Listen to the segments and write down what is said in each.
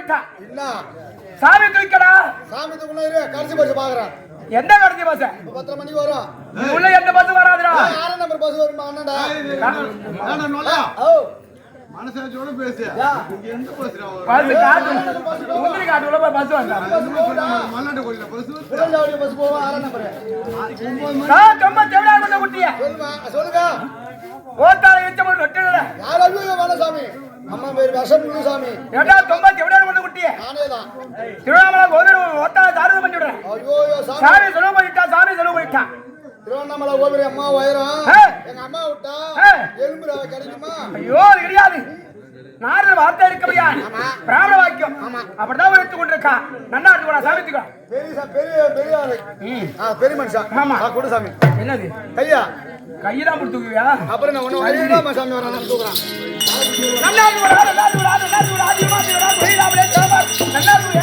போயிட்டான். என்ன சாமி தூக்கடா. சாமி தூக்குனாரு கடைசி பஸ் பாக்குறேன். எந்த கடைசி பஸ்? 10 மணிக்கு வரும். உள்ள எந்த பஸ் வராதுடா. 6 நம்பர் பஸ் வருமா அண்ணாடா? நானா நோலா ஓ மனசாட்சியோட பேசு. இங்க எந்த பஸ்ரா வரும்? பஸ் காட்டு. முந்திரி காட்டு உள்ள போய் பஸ் வந்தா. மல்லாட்ட கோயில்ல பஸ் புரஞ்சாவடி பஸ் போவா 6 நம்பர். கம்ப தேவடா கொண்ட குட்டியா. சொல்லுங்க. ஓத்தால இச்சம நொட்டல. யாரோ வேணா சாமி. அம்மா பேர் வசமுள்ள சாமி. ஏடா கம்ப தேவடா கொண்ட குட்டியா. நானே தான். திருவண்ணாமலை கோவில் ஓத்தால தாரணம் பண்ணி விடுறேன். ஐயோ சாமி. சாமி செலவு பண்ணிட்டா. திருவண்ணாமலை கோவில் அம்மா வயரம். எங்க அம்மா விட்டா எலும்புரா கிடைக்குமா? ஐயோ அது கிடையாது. நாரத வார்த்தை இருக்க முடியாது. பிராமண வாக்கியம். அப்படிதான் எடுத்து கொண்டிருக்கா. நன்னா எடுத்துக்கோ சாமித்துக்கோ. பெரிய ஆளு. பெரிய மனுஷன். ஆமா. கொடு சாமி. என்னது? கையா. கையெல்லாம் கொடுத்துக்குவியா? அப்புறம் நான் ஒண்ணு வரையிடாம சாமி வரான் தூக்குறான். நன்னா எடுத்துக்கோ. அதிகமா வெளியிடாமலே சாம்பார். நன்னா எடுத்துக்கோ.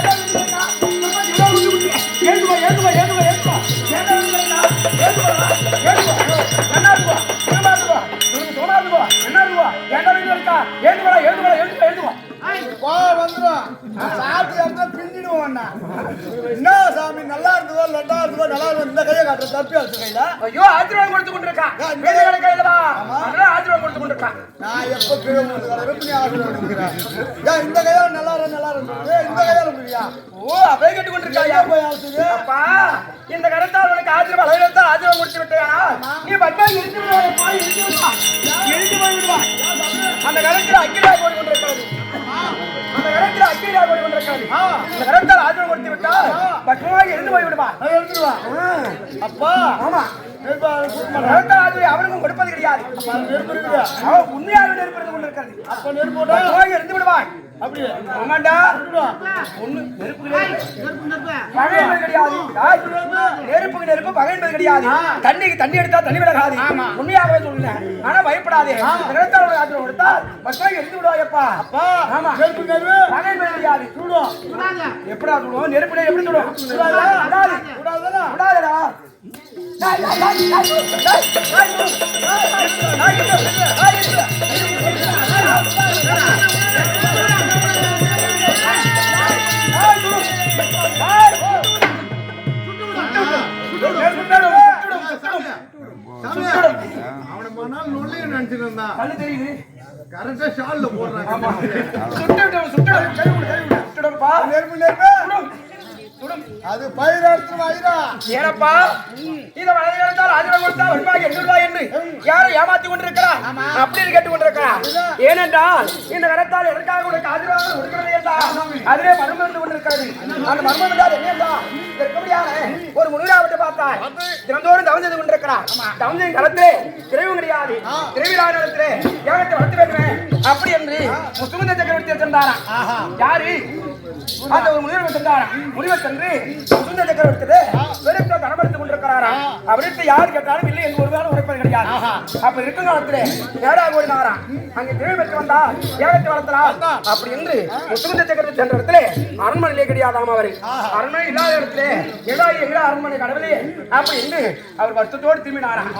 என்ன சாமி நல்லா இருந்ததோ லட்டா இருந்ததோ நல்லா இருந்தோ இந்த கையை காட்டுற தப்பி வச்சு கையில. ஐயோ ஆசீர்வாதம் கொடுத்து கொண்டிருக்கா. கையிலவா அதெல்லாம் ஆசீர்வாதம் கொடுத்து கொண்டிருக்கா. நான் எப்ப கீழே எப்படி ஆசீர்வாதம் கொடுக்குறேன்? இந்த கையால நல்லா இருந்தது இந்த கையால முடியா? ஓ அப்படியே கேட்டு கொண்டிருக்காயா? போய் ஆகுது அப்பா இந்த கருத்தால் உனக்கு ஆசீர்வாதம் அழகால் ஆசீர்வாதம் கொடுத்து விட்டேனா? நீ பட்டா இருந்து போய்விடுவா. அந்த கருத்தில் அக்கிரியா போய் கொண்டிருக்கிறது. அந்த கருத்தில் அக்கிரியா போய் கொண்டிருக்கிறது. இந்த கருத்தால் ஆசீர்வாதம் கொடுத்து விட்டால் பட்டமாக இருந்து போய்விடுவா. எடுத்துருவா. அப்பா ஆமா அவனுக்கும் கொடுப்பது கிடையாது. அவன் உண்மையாக நெருப்பு கொண்டிருக்கிறது. அப்ப நெருப்பு இருந்து விடுவான். அப்படியே ஆமாண்டா. ஒண்ணு நெருப்பு கிடையாது. நெருப்புக்கு நெருப்பு பகை என்பது கிடையாது. தண்ணிக்கு தண்ணி எடுத்தா தண்ணி விலகாது. உண்மையாகவே சொல்லுங்க. ஆனா பயப்படாதே. கொடுத்தா மக்கள் இருந்து விடுவாயப்பா. ஆமா நெருப்பு நெருப்பு பகை என்பது கிடையாது. எப்படா சொல்லுவோம்? நெருப்புல எப்படி சொல்லுவோம்? விடாதடா. அவனை மணால் நொல்லைய நினைச்சிட்டு இருந்தான். கண்ணு தெரியுது. கரெக்டா ஷால்ல போடுறாங்க. நெருப்பு நெருப்பு அது பயிர் எடுத்து வாயிரா. ஏனப்பா இத வலது கரத்தால் ஆசீர்வாதம் கொடுத்தா வருவாய் எண்ணுவாய் என்று யாரை ஏமாத்தி கொண்டிருக்கிறார்? அப்படின்னு கேட்டுக் கொண்டிருக்கிறார். ஏனென்றால் இந்த கரத்தால் எதற்காக உனக்கு ஆசீர்வாதம் கொடுக்கிறது என்றால் அதிலே மர்மம் இருந்து கொண்டிருக்கிறது. அந்த மர்மம் என்றால் என்ன என்றால் இதற்குடியான ஒரு முனிவராவட்டை பார்த்தார். தினந்தோறும் தவம் செய்து கொண்டிருக்கிறார். தவம் செய்யும் காலத்திலே திரைவும் கிடையாது. திரைவிழா நேரத்திலே ஏகத்தை வளர்த்து வேண்டுமே அப்படி என்று முசுகுந்த சக்கரவர்த்தி சென்றாராம். யாரு? அந்த ஒரு முனிவர் சென்றாராம். முனிவர் சென்று முசுகுந்த சக்கரவர்த்தி பெருத்த தனப்படுத்திக் கொண்டிருக்கிறாராம். அவருக்கு யார் கேட்டாலும் இல்லை என்று ஒருவேளை உரைப்பது கிடையாது. அப்ப இருக்கும் காலத்திலே நேராக ஓடினாராம். அங்கே திரை பெற்று வந்தால் ஏகத்தை வளர்த்தலாம் அப்படி என்று முசுகுந்த சக்கரவர்த்தி சென்ற இடத்திலே அரண்மனையிலே கிடையாதாம். அவரை அரண்மனை இல்லாத இடத்திலே எங்கா அரண்மனை கடவுளே அப்படி என்று அவர் வருத்தத்தோடு திரும்பினாராம்.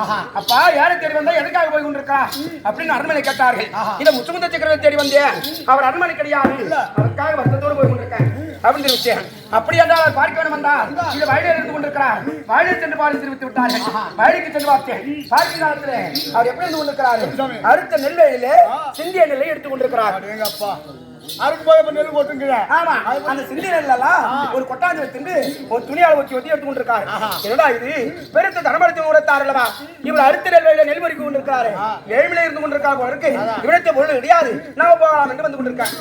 அப்பா யாரை தேடி வந்தா எதுக்காக போய் கொண்டிருக்கிறார் அப்படின்னு அரண்மனை கேட்டார்கள். இந்த முசுகுந்த சக்கரவர்த்தி தேடி வந்தேன். அவர் அரண்மனை கிடையாது. அதற்காக வருத்தத்தோடு போய் கொண்டிருக்கார் அப்படின்னு தெரிவித்தேன். அப்படி என்றால் அவர் பார்க்க வேண்டும் என்றால் இந்த வயலில் இருந்து கொண்டிருக்கிறார். வயலில் சென்று பாடி தெரிவித்து விட்டார்கள். வயலுக்கு சென்று பார்த்தேன். பார்க்கும் காலத்தில் அவர் எப்படி இருந்து கொண்டிருக்கிறார்? அறுத்த நெல்லையிலே சிந்திய நெல்லை எடுத்துக் கொண்டிருக்கிறார். அப்பா அறுக்கு போய் நெல் போட்டுங்க. ஆமா அந்த சிந்தி நெல்லாம் ஒரு கொட்டாஞ்சு வச்சுட்டு ஒரு துணியால் ஒட்டி ஒட்டி எடுத்து கொண்டிருக்காரு. என்னடா இது பெருத்த தனபடுத்தி உரைத்தார் அல்லவா? இவர் அறுத்த நெல்லையில நெல் பறிக்க கொண்டிருக்கிறாரு. ஏழ்மையில இருந்து கொண்டிருக்கார் போல இருக்கு. இவரத்தை பொருள் கிடையாது. நாம போகலாம் என்று வந்து கொண்டிருக்கார்.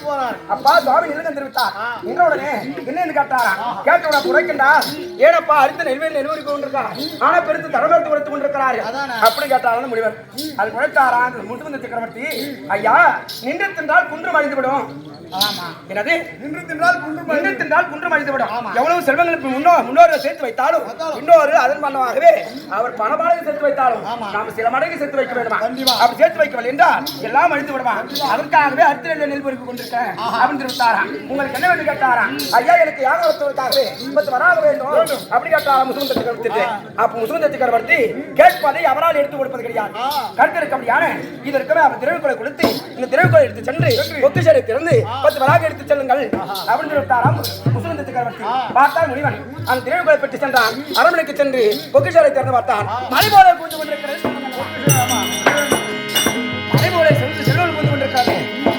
அப்பா சுவாமி நிலுங்க தெரிவித்தார். என்ற உடனே என்னன்னு கேட்டாரா? கேட்டோட குறைக்கின்றா ஏனப்பா அறுத்த நெல்வேலி நெல் பறிக்க கொண்டிருக்கார். ஆனா பெருத்த தனபடுத்தி உரைத்து கொண்டிருக்கிறாரு அப்படி கேட்டாரான்னு முடிவர். அது குறைத்தாரா முசுகுந்த சக்கரவர்த்தி? ஐயா நின்று தின்றால் குன்றம் அழிந்துவிடும். என்னது நின்று தின்றால் குன்றம் அழிந்துவிடும். எவ்வளவு செல்வங்களுக்கு முன்னோர்கள் சேர்த்து வைத்தாலும் இன்னொரு அதன் மன்னமாகவே அவர் பணபாலையும் சேர்த்து வைத்தாலும் நாம சில மடங்கு சேர்த்து வைக்க வேண்டுமா? அப்படி சேர்த்து வைக்கவில்லை என்றால் எல்லாம் அழிந்து விடுவான். அதற்காகவே அடுத்த நெல் பொறுப்பு கொண்டிருக்கேன் அப்படின்னு தெரிவித்தாரா. உங்களுக்கு என்ன வேண்டும் கேட்டாரா? ஐயா எனக்கு யாக வளர்த்துவதற்காகவே வராக வேண்டும் அப்படி கேட்டாரா முசுகுந்த சக்கரவர்த்தி. அப்ப முசுகுந்த சக்கரவர்த்தி கேட்பதை அவரால் எடுத்து கொடுப்பது கிடையாது. கருத்து இருக்க முடியாது. இதற்கவே அவர் திரவிக்குறை கொடுத்து இந்த திரவிக்குறை எடுத்து சென்று பொக்கிஷரை திறந்து 10 வராக எடுத்து செல்லுங்கள் அப்படின்னு சொல்லிட்டாராம் முசுகுந்த சக்கரவர்த்தி. பார்த்தால் முனிவன் அந்த திரைவுகளை பெற்று சென்றான். அரண்மனைக்கு சென்று பொக்கிஷாலை திறந்து பார்த்தான். மலை போல பூந்து கொண்டிருக்கிறது. மலை போல செல்வங்கள் பூந்து கொண்டிருக்காரு.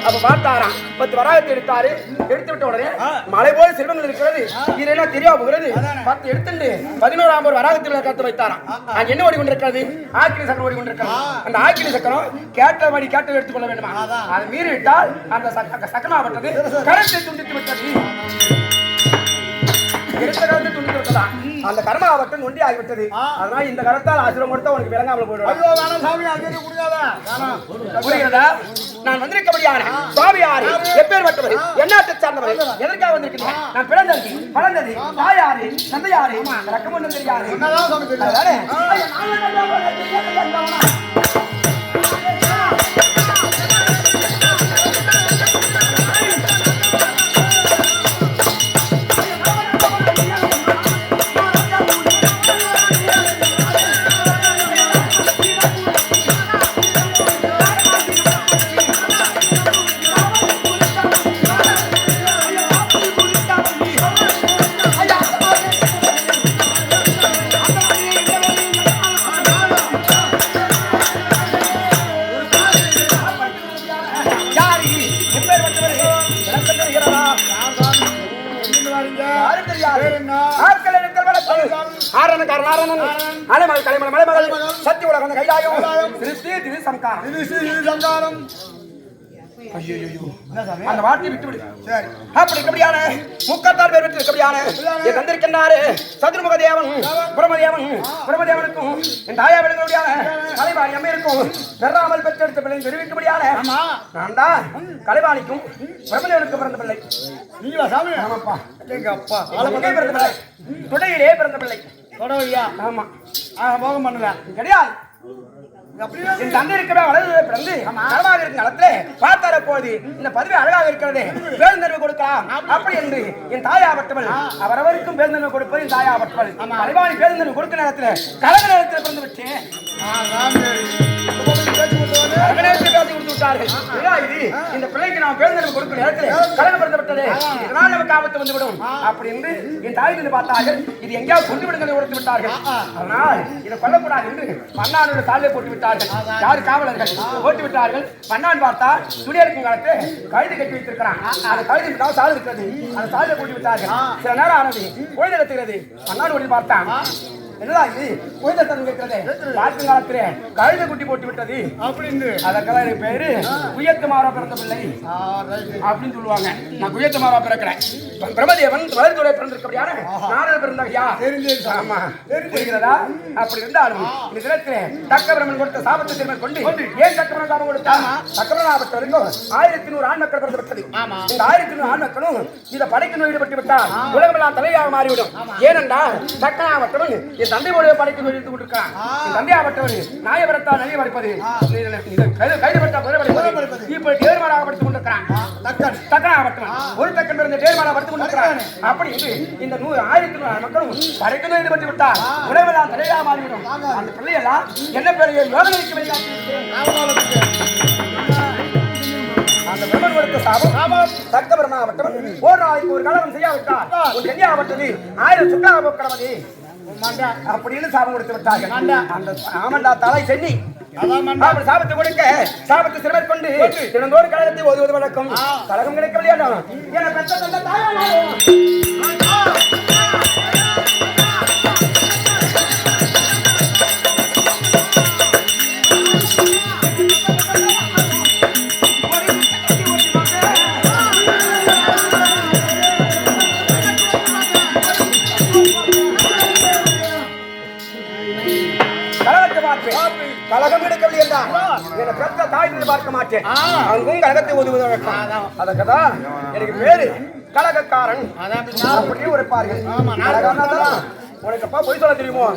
அப்ப பார்த்தாராம் 10 வராகத்தை எடுத்தாரு. எடுத்து விட்ட உடனே மலை போல செல்வங்கள் இருக்கிறது. இது என்ன தெரியா போகிறது. 10 எடுத்துட்டு 11ஆம் ஒரு வராகத்தில் கத்து வைத்தாராம். அங்க என்ன ஓடிக்கொண்டிருக்கிறது? ஆக்கினி சக்கரம் ஓடிக்கொண்டிருக்கிறது. அந்த ஆக்கினி சக்கரம் கேட்டபடி கேட்டு எடுத்துக்கொள்ள வேண்டுமா? அதை மீறி விட்டால் அந்த சக்கரமாகப்பட்டது கரத்தை துண்டித்து விட்டது. எடுத்த கரத்தை துண்டித்து விட்டதா? அந்த கர்மாவட்டம் நொண்டி ஆகிவிட்டது. அதனால இந்த கரத்தால் ஆசிரம் கொடுத்தா உனக்கு விளங்காமல் போயிடும். புரிகிறதா? நான் வந்திருக்கபடியான சுவாமியாரு எப்பேற்பட்டவர், எந்நாட்டை சார்ந்தவர், எதற்காக வந்திருக்கிறேன்? நான் பிறந்தது வளர்ந்தது தாயாரு தந்தையாரு ரக்கம் ஒன்றும் தெரியாது. சத்திய உலகம் கைலாயம் திரு சம்காரம். அந்த வாட்டி விட்டு விடு. அப்படி இருக்கபடியான முக்கத்தால் பேர் இருக்கபடியான தந்திருக்கின்றாரு சதுர்முக தேவன் பிரம்மதேவனுக்கும் என் தாயா விழுந்தபடியான கலைவாணி அம்மையருக்கும் பெறாமல் பெற்றெடுத்த பிள்ளை தெரிவிக்கபடியான நான் தான் கலைவாணிக்கும் பிரம்மதேவனுக்கு பிறந்த பிள்ளை. நீங்களா சாமி? ஆமாப்பா. எங்க அப்பா பிறந்த பிள்ளை. தொடையிலே பிறந்த பிள்ளை. தொடவையா? ஆமா. போகம் பண்ணல கிடையாது. என் தந்தை இருக்கிற வளர்ந்து பிறந்து அழகாக இருக்கும் காலத்துல பார்த்தார போது இந்த பதவி அழகாக இருக்கிறது, பேருந்தர்வு கொடுக்கலாம் அப்படி என்று என் தாயாபட்டவள் அவரவருக்கும் பேருந்தர்வு கொடுப்பது என் தாயாபட்டவள். கலைவாணி பேருந்தர்வு கொடுக்க நேரத்துல கழக நேரத்தில் பிறந்து விட்டேன். இந்த பிள்ளைக்கு நாம் பேருந்தர்வு கொடுக்கும் நேரத்தில் கழக பிறந்து விட்டது, இதனால் நமக்கு ஆபத்து வந்துவிடும் அப்படி என்று என் தாய் பார்த்தார்கள். இது எங்கேயாவது கொண்டு விடுங்களை உடைத்து விட்டார்கள். அதனால் இதை கொல்லக்கூடாது என்று மன்னானோட சாலை போட்டு விட்டார்கள். யாரு காவலர்கள் போட்டு விட்டார்கள். மன்னான் பார்த்தா துணியா இருக்கும் காலத்து கழுது கட்டி வைத்திருக்கிறான். அந்த கழுது சாலை இருக்கிறது. அந்த சாலையை போட்டு விட்டார்கள். சில நேரம் ஆனது கோயில் நடத்துகிறது. மன்னான் ஓடி பார்த்தான். என்னடா இது கோயில் இருக்கிறது? பார்க்கும் காலத்திலே கழுதை குட்டி போட்டு விட்டது அப்படின்னு அதற்கெல்லாம் எனக்கு பேரு குயத்துமாரா பிறந்த பிள்ளை அப்படின்னு சொல்லுவாங்க. நான் குயத்துமாரா பிறக்கிறேன். பிரம்மதேவன் வளர்ந்துரை பிறந்திருக்கப்படியான நாரத பிறந்தகையா ஆமா தெரிகிறதா? அப்படி இருந்தாலும் இந்த தினத்திலே தக்க பிரம்மன் கொடுத்த சாபத்தை திரும்ப கொண்டு ஏன் தக்கபிரமன் சாபம் கொடுத்தா? தக்கபிரமன் வரைக்கும் 1100 ஆண் மக்கள் பிறந்து விட்டது. இந்த 1100 ஆண் மக்களும் இதை படைக்கு ஈடுபட்டு விட்டால் உலகமெல்லாம் தலையாக மாறிவிடும். ஏனென்றால் தக்கனாவற்றவன் என் தந்தை மொழியை படைக்கு எடுத்துக் கொண்டிருக்கிறான். என் தந்தையாவற்றவன் நாயபரத்தால் நலிய படைப்பது கைதுபட்டா படைப்பது இப்ப தேர்மானாக படுத்துக் கொண்டிருக்கிறான். தக்கனாவற்றவன் ஒரு தக்கன் பிறந்த தேர்மானாக படுத்துக் கொண்டிருக்கிறான். அப்படி இந்த 1100 மக்களும் படைக்கு ஈடுபட்டு விட்டால் உலகமெல்லாம் தலையாக மாறிவிடும். அந்த பிள்ளையெல்லாம் என்ன பெரிய யோகனைக்கு அந்த பிரம்மன் கொடுத்த சாபம் தக்க பிரம்மாவட்டவன் ஒரு நாளைக்கு ஒரு கலவரம் செய்யாவிட்டால் ஒரு செஞ்சாவட்டது 1000 சுற்றாக கடவுது அப்படின்னு சாபம் கொடுத்து விட்டார்கள். அந்த ஆமண்டா தலை சென்னி அப்படி சாபத்தை கொடுக்க சாபத்தை சிறுவர் கொண்டு தினந்தோறும் கழகத்தை ஓதுவது வழக்கம். கழகம் கிடைக்கவில்லையா என பெற்ற தந்த தாயாரும் கழகம் எடுக்கவில்லை என்றால் என்னை பெற்ற தாய் பார்க்க மாட்டேன். அங்கும் கழகத்தை ஒதுவது வழக்கம். அதற்குதான் எனக்கு பேரு கழகக்காரன் அப்படின்னு உரைப்பார்கள். உனக்குப்பா பொய் சொல்ல தெரியுமோ?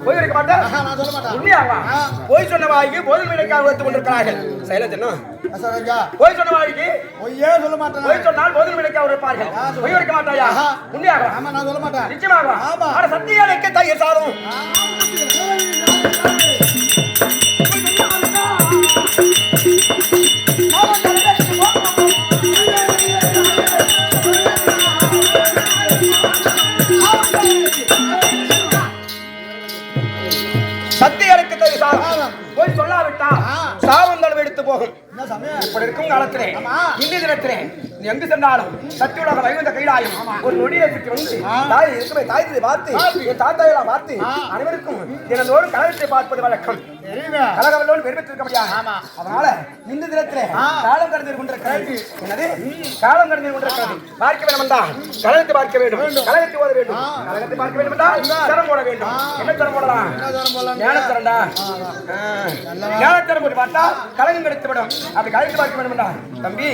பொய் இருக்க மாட்டேன். உண்மையாவா? பொய் சொன்ன வாய்க்கு பொருள் விலைக்காக வைத்துக் கொண்டிருக்கிறார்கள். பொய் சொன்ன வாய்க்கு சொல்ல மாட்டேன். பொய் சொன்னால் பொருள் விலைக்காக உரைப்பார்கள். பொய் இருக்க மாட்டாயா? உண்மையாவா? சொல்ல மாட்டேன். நிச்சயமாகவா? சத்திய அழைக்க தயிர் சாதம் Oh, காலத்திலே இந்த தினத்திலே எங்கு சென்றாலும் சத்தியுலக வைகுந்த கைலாயம் ஒரு நொடியை சுற்றி வந்து தாய் இருக்குமே தாய்த்தை பார்த்து என் தாத்தாயெல்லாம் பார்த்து அனைவருக்கும் தினந்தோறும் கலகத்தை பார்ப்பது வழக்கம். கலகவல்லோடு பெருமித்திருக்க முடியாது. அதனால இந்த தினத்திலே காலம் கடந்து கொண்டிருக்கிறது. என்னது காலம் கடந்து கொண்டிருக்கிறது. பார்க்க வேண்டும் என்றால் கலகத்தை பார்க்க வேண்டும், கலகத்தை ஓத வேண்டும், கலகத்தை பார்க்க வேண்டும் என்றால் தரம் போட வேண்டும். என்ன தரம் போடலாம்? ஞானத்தரண்டா. ஞானத்தரம் போட்டு பார்த்தா கலகம் கிடைத்து விடும். அப்படி கலகத்தை பார்க்க வேண்டும் என்றால் தம்பி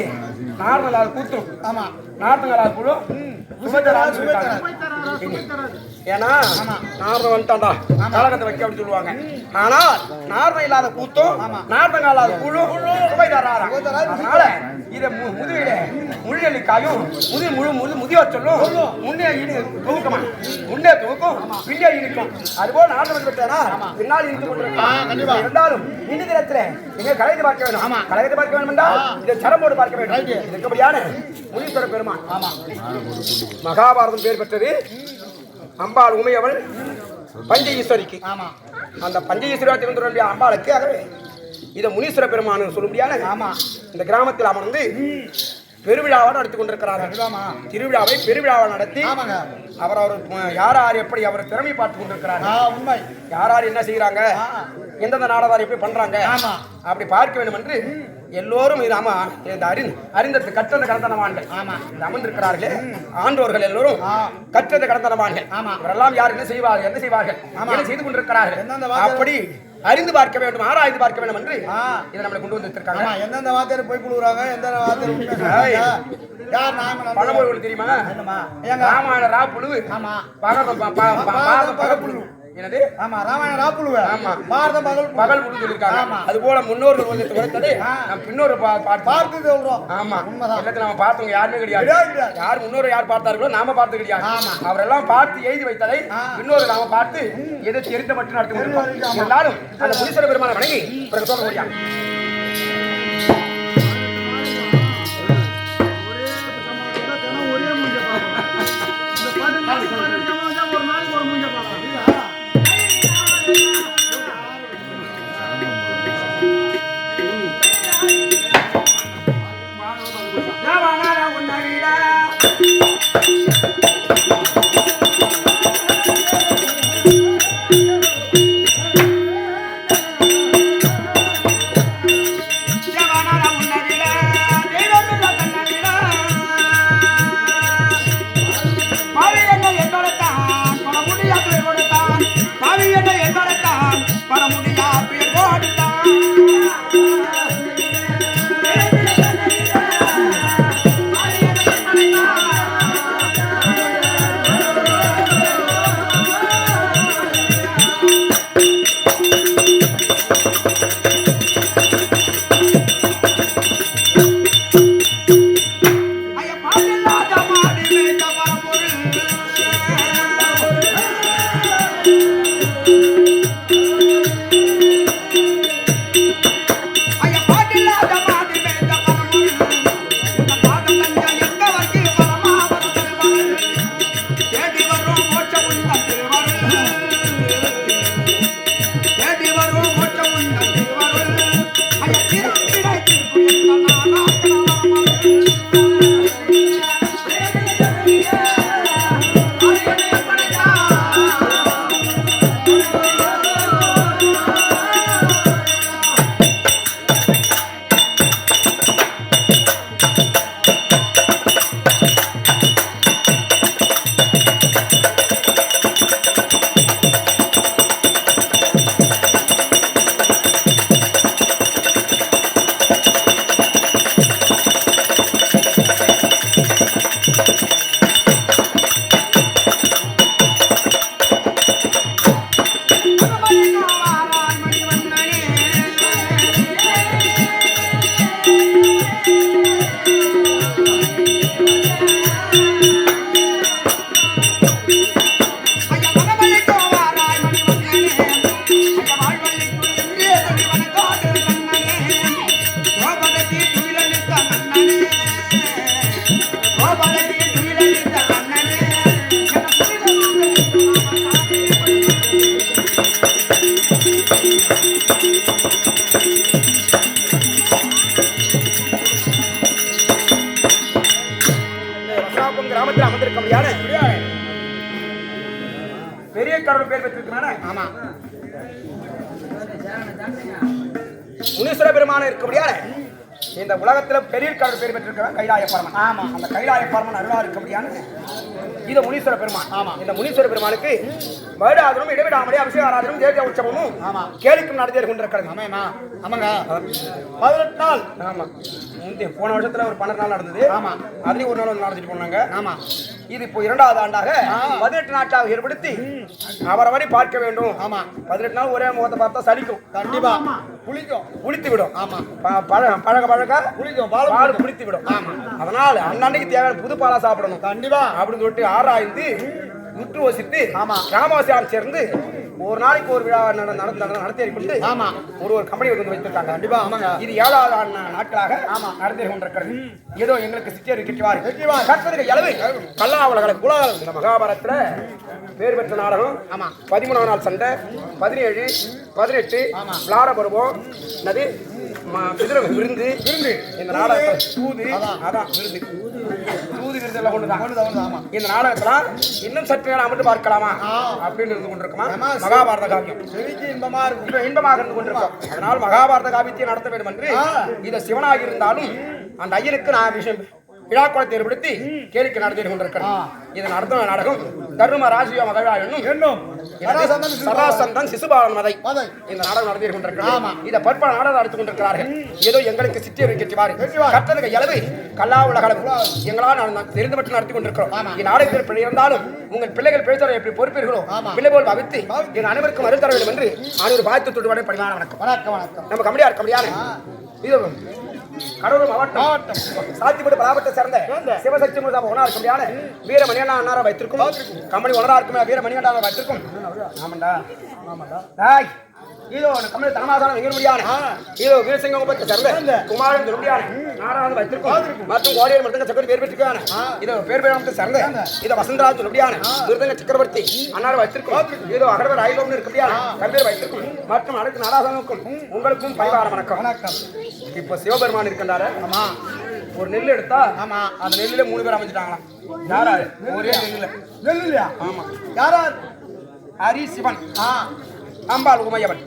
நார்மலால் கூத்தும். ஆமா நார்மலால் குழு சுபத்தரால் சொல்லிட்டாங்க. ஏன்னா நார்மல் வந்துட்டான்டா கலகத்தை வைக்க அப்படின்னு சொல்லுவாங்க. ஆனால் நார்மல் இல்லாத கூத்தும் நார்மல் இல்லாத குழு சுபைதாரா. அதனால இதை முதுவில முள்ளெல்லிக்காயும் முதியோர் சொல்லும் முன்னே துவக்கமா முன்னே துவக்கும் பின்னே இனிக்கும். அதுபோல் நார்மல் விட்டானா பின்னால் இருந்து கொண்டிருக்கான். இருந்தாலும் இந்த தினத்துல நீங்க கலகத்தை பார்க்க வேண்டும். கலகத்தை பார்க்க வேண்டும் என்றால் இதை சரம்போடு பார்க்க வேண்டும். இருக்கபடியான முனீஸ்வர பெருமான் மகாபாரதம் பேர் பெற்றது. அம்பாள் உமையவள் பஞ்ச ஈஸ்வரிக்கு. அந்த பஞ்ச ஈஸ்வரி அம்பாளுக்கு ஆகவே இதை முனீஸ்வர பெருமான் சொல்ல முடியாது. இந்த கிராமத்தில் அமர்ந்து பெருவிழாவை நடத்தி கொண்டிருக்கிறார்கள். திருவிழாவை பெருவிழாவை நடத்தி அவர் யார் யார் எப்படி அவர் திறமை பார்த்து கொண்டிருக்கிறார். உண்மை யார் யார் என்ன செய்யறாங்க, எந்தெந்த நாடகம் எப்படி பண்றாங்க அப்படி பார்க்க வேண்டும் என்று எல்லோரும் அறிந்தது கற்றத கடந்தனவான்கள் அமர்ந்திருக்கிறார்களே. ஆண்டோர்கள் எல்லோரும் கற்றத கடந்தனவான்கள். இவரெல்லாம் யார் என்ன செய்வார்கள் என்ன செய்து கொண்டிருக்கிறார்கள் அப்படி அறிந்து பார்க்க வேண்டும், ஆராய்ந்து பார்க்க வேண்டும் என்று இதை நம்மளை கொண்டு வந்திருக்காங்க. எந்தெந்த வார்த்தையை போய் கொடுக்குறாங்க, எந்த பழமொழி தெரியுமா? ராமாயண ரா புழு பகப்புழு. என்னது? ஆமா ராமாயண ரா புழு. ஆமா பாரதம் பகல் புழு சொல்லிருக்காங்க. அது போல முன்னோர்கள் வந்து உரைத்தது நம்ம பின்னோர் பார்த்து சொல்றோம். ஆமா எல்லாத்தையும் நம்ம பார்த்தவங்க யாருமே கிடையாது. யார் முன்னோர் யார் பார்த்தார்களோ நாம பார்த்து கிடையாது. அவரெல்லாம் பார்த்து எழுதி வைத்ததை பின்னோர் நாம பார்த்து எதை தெரிந்த மட்டும் நடத்தி கொண்டிருக்கோம். இருந்தாலும் அந்த முனீஸ்வர பெருமானை வணங்கி பிறகு சொல்ல முடியாது. இருக்க முடியாது பெரிய கடவுள் பேர் பெற்றிருக்கிறானே ஆமா முனீஸ்வர பெருமான இருக்க முடியாது இந்த உலகத்துல பெரிய கடவுள் பேர் பெற்றிருக்கிறான் கைலாய பரமன். ஆமா அந்த கைலாய பரமன் அருளா இருக்க முடியாது இது முனீஸ்வர பெருமான். ஆமா இந்த முனீஸ்வர பெருமானுக்கு வருடாதனும் இடைவிடாமலே அபிஷேக ஆராதனும் தேவ உற்சவமும் ஆமா கேளிக்கும் நடந்தே கொண்டிருக்கிறது. ஆமாமா ஆமாங்க 18 நாள். ஆமா போன வருஷத்துல ஒரு 12 நாள் நடந்தது. ஆமா அதுலயும் ஒரு நாள் வந்து நடத்திட்டு போனாங்க. ஆமா இது இப்போ 2வது ஆண்டாக 18 நாட்களாக ஏற்படுத்தி அவரவரை பார்க்க வேண்டும். ஆமா 18 நாள் ஒரே முகத்தை பார்த்தா சலிக்கும். கண்டிப்பா புளித்து விடும். ஆமா பழக பழக புளிக்கும் பால் புளித்து விடும். ஆமா அதனால அன்னன்னைக்கு தேவையான புது பாலா சாப்பிடணும் கண்டிப்பா அப்படின்னு சொல்லிட்டு ஆராய்ந்து முற்று வசித்து ஆமா கிராமவாசியால் சேர்ந்து ஒரு நாளைக்கு ஒரு விழா நடத்தி கொண்டு ஆமா ஒரு கம்பெனி வந்து வைத்திருக்காங்க. கண்டிப்பா ஆமாங்க இது 7வது நாட்களாக ஆமா நடத்தி கொண்டிருக்கிறது. ஏதோ எங்களுக்கு சித்தியர் கட்டுவார் எளவு கல்லாவளகளை குலால் இந்த மகாபாரதத்துல பேர் பெற்ற நாடகம். ஆமா 13ஆம் நாள் சண்டை 17 18 விளாட பருவம் என்னது விருந்து இந்த நாடகத்தில் தூது அதான் விருந்து தூது விருந்து எல்லாம் கொண்டுதான் இந்த நாடகத்துல இன்னும் சற்று நேரம் அமர்ந்து பார்க்கலாமா அப்படின்னு இருந்து கொண்டிருக்குமா மகாபாரத காவியம் இன்பமாக இருந்து கொண்டிருக்கோம். அதனால் மகாபாரத காவியத்தை நடத்த வேண்டும் என்று இதை சிவனாக இருந்தாலும் அந்த ஐயனுக்கு நான் விஷயம் விழா குளத்தை ஏற்படுத்தி கேளிக்கை நடத்தி கொண்டிருக்கிறேன். இதை நடத்தும் நாடகம் தர்ம ராஜ்ய மகழா என்னும் சராசந்தன் சிசுபாலன் மதை இந்த நாடகம் நடத்தி கொண்டிருக்கிறார். இதை பற்பல நாடகம் நடத்தி கொண்டிருக்கிறார்கள். ஏதோ எங்களுக்கு சித்தியர் கட்டுவார் கட்டதுக்கு எளவு கல்லா உலகம் எங்களால் தெரிந்து மட்டும் நடத்தி கொண்டிருக்கிறோம். இந்நாடகத்தில் பிழை இருந்தாலும் உங்கள் பிள்ளைகள் பேசுவதை எப்படி பொறுப்பீர்களோ பிள்ளை போல் பாவித்து எங்கள் அனைவருக்கும் அருள் தர வேண்டும் என்று அனைவரு வாழ்த்து வரை பணிவான வணக்கம். நம்ம கம்பெனியா இருக்க முடியாது. இது கடலூர் மாவட்டம் சாத்திப்பட்டு பலாவட்டத்தை சேர்ந்த சிவசக்தி ஒன்றா இருக்க முடியாது வீரமணியண்ணா அண்ணாரா வைத்திருக்கும் கம்பெனி ஒன்றா இருக்குமே வீரமணியண்ணா வைத்திருக்கும். ஆமாண்டா இதோ கம்பெனி தனமாசானம் எங்க முடியாது இதோ வீரசிங்கத்தை சேர்ந்த குமாரன் முடியாது நாராயணன் வைத்திருக்கும் மற்றும் கோடியர் மட்டும் சக்கரவர்த்தி பேர் பெற்றிருக்கான இதோ பேர் பேரத்தை சேர்ந்த இதை வசந்தராஜ் முடியாது துர்தங்க சக்கரவர்த்தி அன்னார் வைத்திருக்கும் இதோ அகர்வர் ஐலோன்னு இருக்க முடியாது கம்பீர் வைத்திருக்கும் மற்றும் அனைத்து நாராசனுக்கும் உங்களுக்கும் பரிவார வணக்கம். இப்போ சிவபெருமான் இருக்கின்றாரு. ஆமா ஒரு நெல் எடுத்தா ஆமா அந்த நெல்லில 3 பேர் அமைஞ்சிட்டாங்களாம். யாரா ஒரே நெல்லியா ஆமா யாரா ஹரி சிவன் அம்பாள் உமையவன்.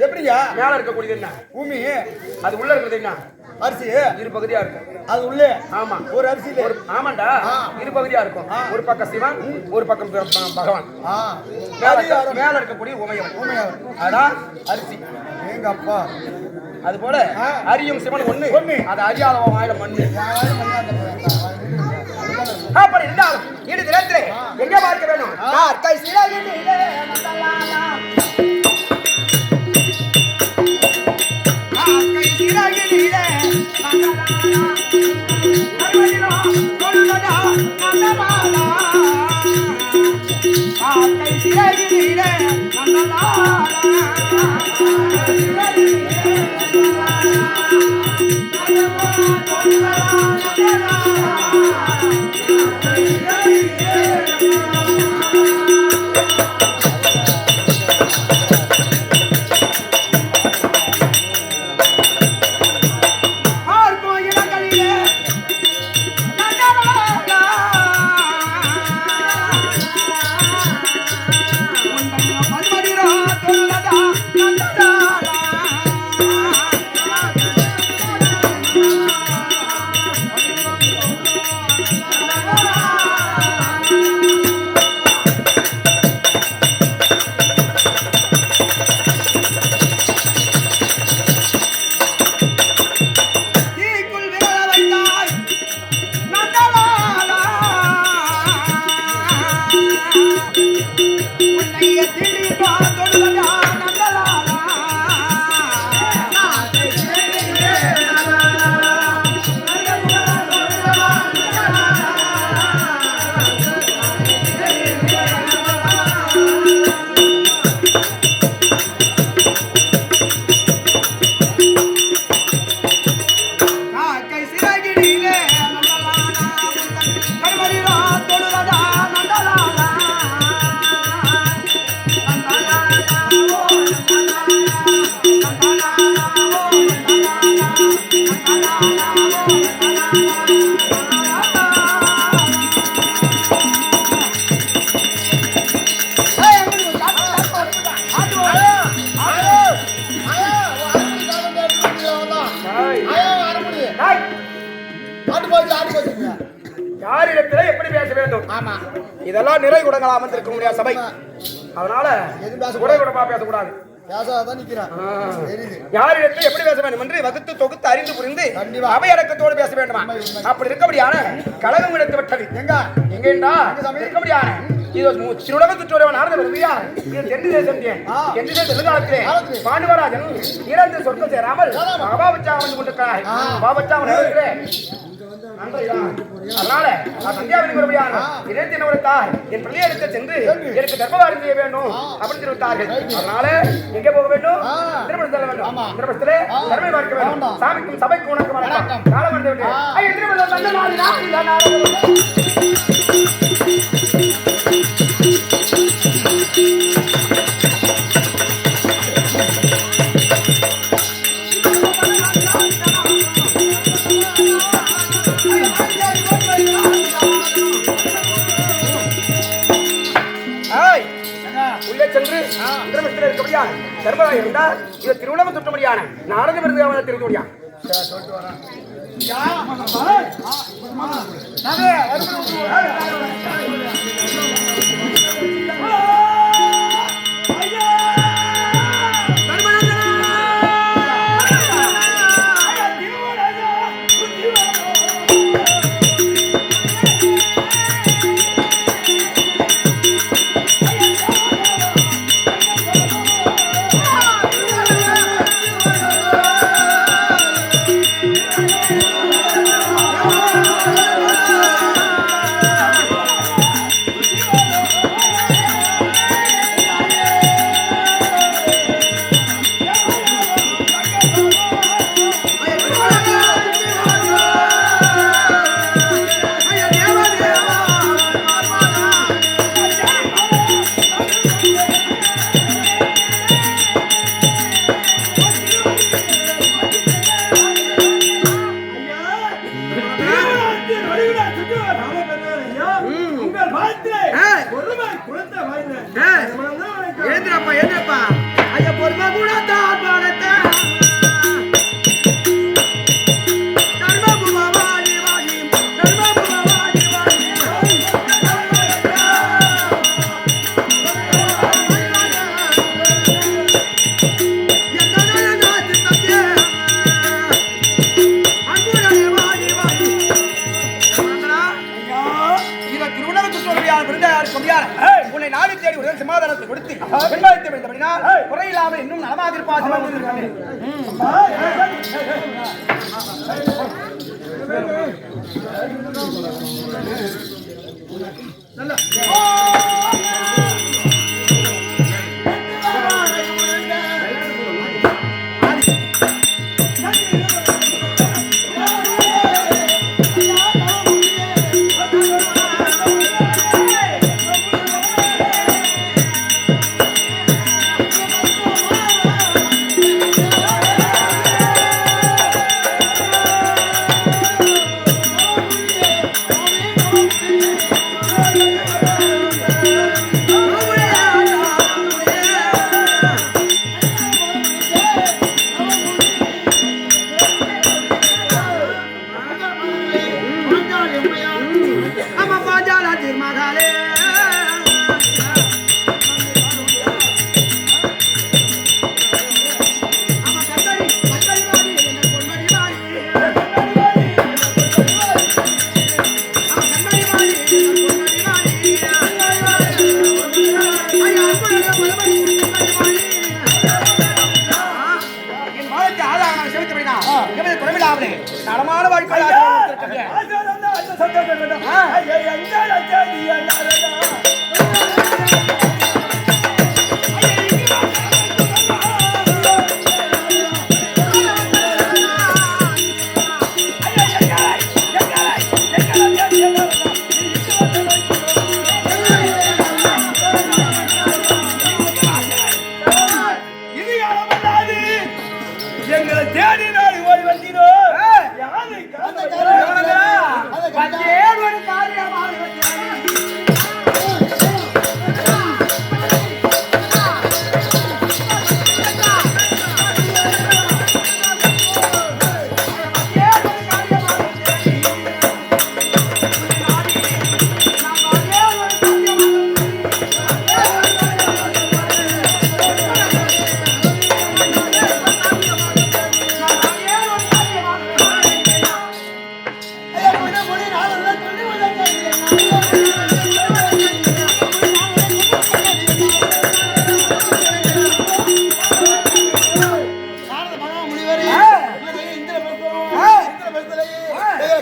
எப்படியா மேல இருக்கக்கூடியது என்ன பூமி அது உள்ள இருக்கிறது என்ன அரிசி இரு பகுதியா இருக்கும். அது உள்ளே ஆமா ஒரு அரிசி ஆமாண்டா இரு பகுதியா இருக்கும். ஒரு பக்கம் சிவன் ஒரு பக்கம் பகவான். மேல இருக்கக்கூடிய உமையவன் அதான் அரிசி எங்க அப்பா. அது போல அரியும் சிவன் ஒண்ணு அது அறியாத வாயில மண்ணு அப்படி இருந்தாலும் இடு தினத்திலே எங்க பார்க்க வேணும் கை சிறகிலே ஆட்டு போச்சு யாரிடத்துல எப்படி பேச வேண்டும்? ஆமா, இதெல்லாம் நிறை குடங்கள் அமர்ந்திருக்க முடியாத சபை. அதனால எதுவும் பேச குறை குடமா பேசக்கூடாது. பேசாதான் நிக்கிறான். தெரியுது. யாரிடத்தில் எப்படி பேச வேண்டும் என்று வகுத்து தொகுத்து அறிந்து புரிந்து கண்டிப்பா. அவை அடக்கத்தோடு பேச வேண்டுமா? அப்படி இருக்கபடியான கழகம் எடுத்து விட்டது. எங்க இருக்கபடியான இது சிறுடக சுற்றுவன் ஆனந்த வருவியா? இது தெற்கு தேசம் தெற்கு தேச எதிர்காலத்திலே பாண்டுவராஜன் இறந்து சொர்க்கம் சேராமல் பாபாபச்சா வந்து கொண்டிருக்கிறார். பாபாபச்சா அதனால சந்தியாவின் வருவியான இணையத்தின் தாய் என் பிள்ளையை எடுத்து சென்று எனக்கு கர்ப்பவாரி செய்ய வேண்டும் அப்படின்னு தெரிவித்தார்கள். அதனால எங்கே போக வேண்டும்? திருமணம் செல்ல வேண்டும். திருமணத்திலே தர்மை பார்க்க வேண்டும். சாமிக்கும் சபைக்கும் உனக்கு வணக்கம். காலம் வந்து விட்டு திருமணம் நல்ல நாள். உள்ளே சென்று திருமணத்தில் இருக்கபடியா தர்மராய் இருந்தால் இது திருவிழாம தொட்டபடியான நாரத விருது திருத்தோடியா சொல்லிட்டு வரேன். ஏந்திரப்பா ஐயா பொறுமை கூட தான் பாடத்தை உன்னை நாடி தேடி ஒரு சமாதானத்தை கொடுத்து பெண்பாய்த்து விழுந்தபடினால் குறையில்லாமல் இன்னும் நலமாதிருப்பாச்சு. நலமான வாழ்க்கை எங்களை தேடி நாடு ஓடி வந்தீரோ யாரு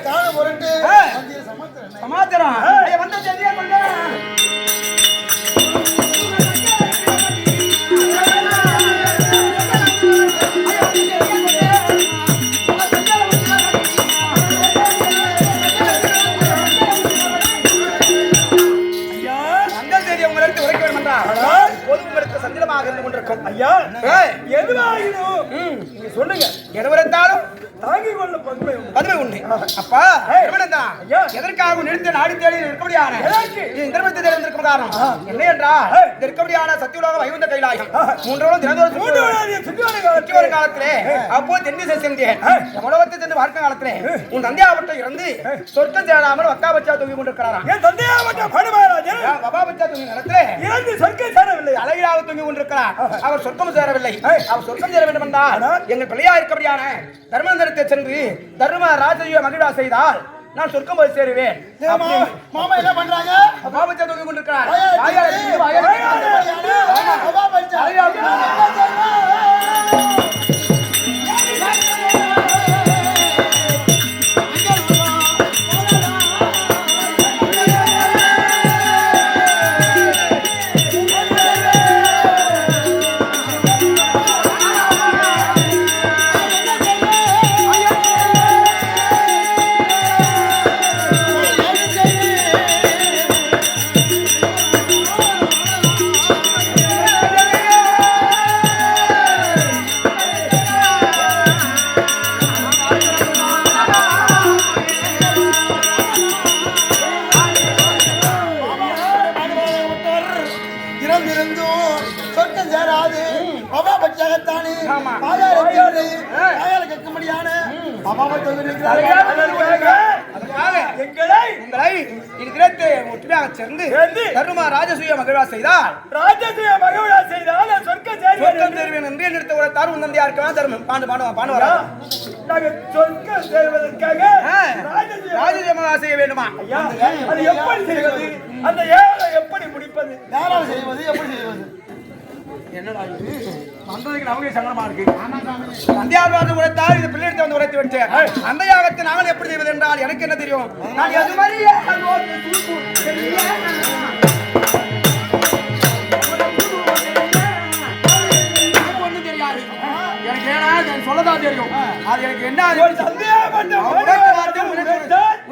காண பொருட்டு ஏய். வந்திய சமாத்திரம் சமாத்திரம் ஐயா, வந்த செய்தியை கொண்டு அந்த செய்தியை உங்களுக்கு உரைக்க வேண்டும் என்றால் பொது உங்களுக்கு சந்திரமாக இருந்து கொண்டிருக்கும் ஐயா. எதுவாகிடும் நீங்க சொல்லுங்க எதுவரைத்தாலும் தாங்கிக் கொள்ள பதுமை உண்டு. அப்பா எதற்காக நிறுத்த நாடி தேடி இருக்கபடியான நிறுவனத்தை தேர்ந்தெடுக்கும் காரணம் என்ன என்றால் இருக்கபடியான சத்தியலோக வைகுந்த கைலாயம் மூன்றாவது தினந்தோறும் சுற்றி வரும் காலத்திலே அப்போ தென்னிசை சென்றேன் உலகத்தை சென்று வாழ்க்கை காலத்திலே உன் தந்தையாவட்ட இறந்து சொர்க்கம் சேராமல் வக்காபச்சா தூங்கி கொண்டிருக்கிறாராம். என் தந்தையாவட்ட படுமாராஜன் வகாபச்சா தூங்கி காலத்திலே இறந்து சொர்க்கம் சேரவில்லை, அழகியாக தூங்கி கொண்டிருக்கிறார். அவர் சொர்க்கம் சேரவில்லை. அவர் சொர்க்கம் சேர வேண்டும் என்றால் எங்கள் பிள்ளையா இருக்கபடியான தர்மந்தரத்தை சென்று தர்ம ராஜயோக மகிழா செய்தால் நான் சொர்க்கம் போய் சேருவேன். மாமா என்ன பண்றாங்க? வகாபச்சா தூங்கி கொண்டிருக்கிறார். இறந்திருந்தும் சொர்க்கம் சேராது அபாபட்சகத்தானே ஆமா. ஆயால கேட்க முடியான உங்களை இருக்கிறது ஒற்றுமையாக சேர்ந்து தர்ம ராஜசூய மகிழா செய்தால் சொர்க்கம் சேருவேன் என்று நிறுத்த உரைத்தார் உன் தந்தையா இருக்கலாம் தர்மம் பாண்டு சொர்க்கம் சேர்வதற்காக ராஜசூய மகிழா செய்ய வேண்டுமா? அது எப்படி செய்வது? அந்த ஏழை எப்படி முடிப்பது? யாரால் செய்வது? எப்படி செய்வது? என்னடா இது வந்ததுக்கு நமக்கு சங்கடமா இருக்கு. தந்தையார் வந்து உரைத்தார், இது பிள்ளையிடத்தை வந்து உரைத்து விட்டேன். அந்த யாகத்தை நாங்கள் எப்படி செய்வது என்றால் எனக்கு என்ன தெரியும்? நான் அது மாதிரியே ஒன்றும் தெரியாது. எனக்கு ஏன்னா சொல்லதான் தெரியும். அது எனக்கு என்ன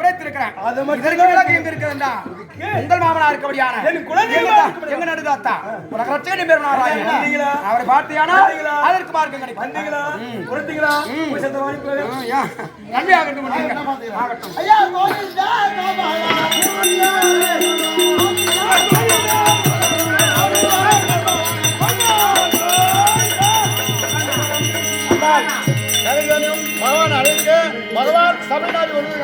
உரைத்திருக்கிறேன். இதற்கு விளக்கு எங்க இருக்கிறதா? உங்கள் மாமனா இருக்கபடியான எங்க நடுதாத்தா உனக்கு ரட்சகன் பேர் அவரை பார்த்தீங்கன்னா அதற்கு மார்க்கம் கிடைக்கும். நன்மையாக ஆகட்டும். பகவான் அழைக்க பகவான் தமிழ்நாடு ஒன்று